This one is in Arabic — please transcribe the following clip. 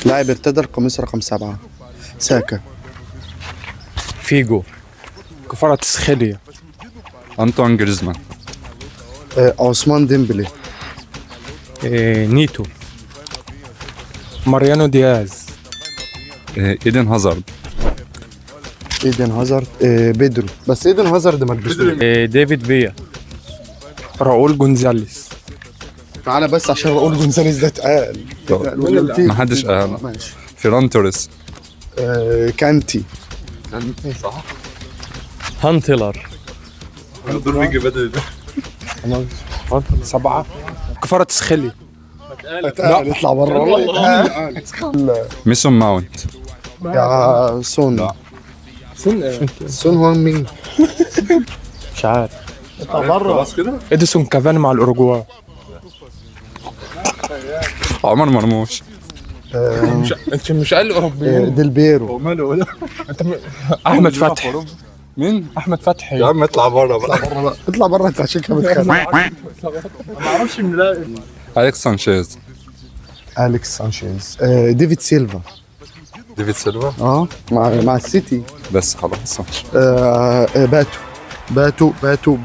لاعب ارتدى القميص رقم 7. ساكا. فيجو. كفاراتسخيليا. أنطوان جريزمان. عثمان ديمبلي. نيتو. ماريانو دياز. إيدن هازارد. ايدن هازارد. بيدرو، بس ايدن هازارد ما لبسوش. ديفيد فيا. راؤول جونزاليس. تعالى بس عشان راؤول جونزاليز ده اتقال. ما حدش قال. ماشي. فيران توريس. كانتي. هانتلر. دول بيجي بدري ده. 7. كفاراتسخيليا. اتقال. اطلع بره والله اتقال. ميسون ماونت. يا سون. سون هو مين؟ مش عارف. اطلع بره. اديسون كافاني مع الاوروجواي. عمر مرموش. انت مش قال اوروبيين. ديل بيرو. احمد فتحي. مين؟ احمد فتحي. يا عم اطلع بره بقى. اطلع بره انت عشان كده بتخانق. أليكس سانشيز. اليكس سانشيز. ديفيد سيلفا. ديفيد سيلفا. مع السيتي. بس خلاص. باتو.